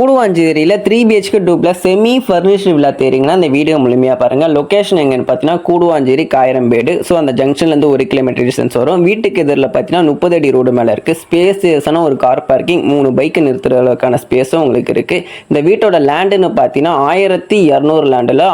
கூடுவாஞ்சேரியில் 3BHK duplex semi furnished villa தேடிங்கன்னா இந்த video முழுமையாக பாருங்கள். லொக்கேஷன் எங்கன்னு பார்த்தீங்கன்னா கூடுவாஞ்சேரி காயரம்பேடு. ஸோ அந்த ஜங்ஷன்லேருந்து 1 கிலோமீட்டர் டிஸ்டன்ஸ் வரும். வீட்டுக்கு எதிரில் பார்த்தீங்கன்னா 30 அடி ரோடு மேலே இருக்குது. ஸ்பேஸான ஒரு கார் பார்க்கிங், 3 பைக்கு நிறுத்துற அளவுக்கான ஸ்பேஸும் உங்களுக்கு இருக்குது. இந்த வீட்டோட லேண்டுன்னு பார்த்தீங்கன்னா 1200 லேண்டில்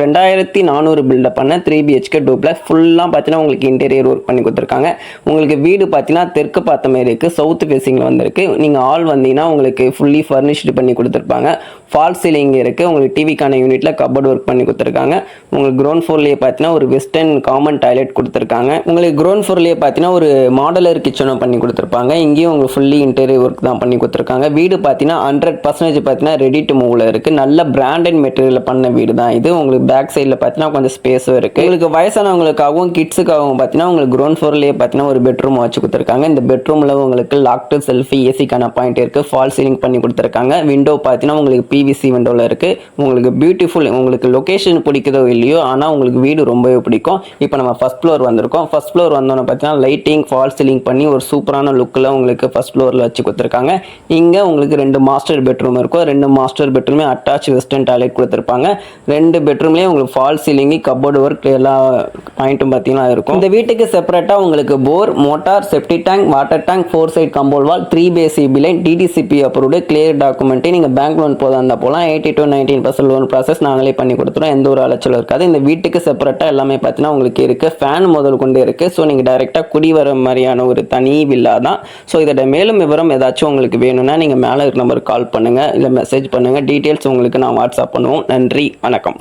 2400 பில்டப் பண்ண 3BHK டூப்ளக்ஸ். ஃபுல்லாக பார்த்தீங்கன்னா உங்களுக்கு இன்டீரியர் ஒர்க் பண்ணி கொடுத்துருக்காங்க. உங்களுக்கு வீடு பார்த்தீங்கன்னா தெற்கு பார்த்த மாதிரி இருக்குது, சவுத் ஃபேஸிங்கில் வந்திருக்கு. நீங்கள் ஆல் வந்தீங்கன்னா உங்களுக்கு ஃபுல்லி ஃபர்னிஷ்டு பண்ணி கொடுத்துருப்பாங்க. ஃபால் சீலிங் இருக்குது. உங்களுக்கு டிவிக்கான யூனிட்ல கபோர்ட் ஒர்க் பண்ணி கொடுத்துருக்காங்க. உங்களுக்கு கிரவுண்ட் ஃப்ளோர்லேயே பார்த்தீங்கன்னா ஒரு வெஸ்டர்ன் காமன் டாய்லெட் கொடுத்துருக்காங்க. உங்களுக்கு கிரவுண்ட் ஃப்ளோர்லேயே பார்த்தீங்கன்னா ஒரு மாடலர் கிச்சனும் பண்ணி கொடுத்துருப்பாங்க. இங்கேயும் உங்களுக்கு ஃபுல்லி இன்டீரியர் ஒர்க் தான் பண்ணி கொடுத்துருக்காங்க. வீடு பார்த்தீங்கன்னா 100% பார்த்தீங்கன்னா ரெடி டு மூவ்ல இருக்குது. நல்ல பிராண்டட் மெட்டீரியல் பண்ண வீடு தான் இது. உங்களுக்கு பேக் சைடில் பார்த்தீங்கன்னா கொஞ்சம் ஸ்பேஸும் இருக்குது. உங்களுக்கு வயசானவங்களுக்காகவும் கிட்ஸுக்காகவும் பார்த்தீங்கன்னா உங்களுக்கு கிரவுண்ட் ஃப்ளோர்லேயே பார்த்தீங்கன்னா ஒரு பெட்ரூம் வச்சு கொடுத்துருக்காங்க. இந்த பெட்ரூமில் உங்களுக்கு லாக்டு செல்ஃபி ஏசிக்கான பாயிண்ட் இருக்குது. ஃபால் சீலிங் பண்ணி கொடுத்துருக்காங்க. விண்டோ பார்த்தீங்கன்னா உங்களுக்கு பிவிசி விண்டோவில் இருக்குது. உங்களுக்கு பியூட்டிஃபுல். உங்களுக்கு லொக்கேஷன் பிடிக்குதோ இல்லையோ, ஆனால் உங்களுக்கு வீடு ரொம்பவே பிடிக்கும். இப்போ நம்ம ஃபர்ஸ்ட் ஃப்ளோர் வந்திருக்கோம். ஃபர்ஸ்ட் ஃப்ளோர் வந்தோன்னு பார்த்தீங்கன்னா லைட்டிங் ஃபால் சீலிங் பண்ணி ஒரு சூப்பரான லுக்கில் உங்களுக்கு ஃபர்ஸ்ட் ஃப்ளோரில் வச்சு கொடுத்துருக்காங்க. இங்கே உங்களுக்கு 2 மாஸ்டர் பெட்ரூம் இருக்கும். 2 மாஸ்டர் பெட்ரூமே அட்டாச் வெஸ்டர்ன் டாய்லெட் கொடுத்துருப்பாங்க. 2 பெட்ரூம்லேயும் உங்களுக்கு ஃபால் சீலிங், கபோர்டு ஒர்க் எல்லா பாயிண்ட்டும் பார்த்தீங்கன்னா இருக்கும். இந்த வீட்டுக்கு செப்பரேட்டாக உங்களுக்கு bore, motor, septic tank, water tank, 4 side compound wall, 3BHK line, DTCP approved, clear document. நீங்கள் பேங்க் லோன் போதா இருந்தால் போகலாம். 80 to 90% லோன் ப்ராசஸ் நாங்களே பண்ணி கொடுத்துருவோம். எந்த ஒரு அலைச்சலும் இருக்காது. இந்த வீட்டுக்கு செப்பரேட்டாக எல்லாமே பார்த்தீங்கன்னா உங்களுக்கு இருக்குது. ஃபேன் முதல் கொண்டு இருக்குது. ஸோ நீங்கள் டைரெக்டாக குடி வர மாதிரியான ஒரு தனி வில்லா தான். ஸோ இதோட மேலும் விவரம் ஏதாச்சும் உங்களுக்கு வேணும்னா நீங்கள் மேலே இருக்க நம்பருக்கு கால் பண்ணுங்கள், இல்லை மெசேஜ் பண்ணுங்கள். டீட்டெயில்ஸ் உங்களுக்கு நான் வாட்ஸ்அப் பண்ணுவோம். நன்றி, வணக்கம்.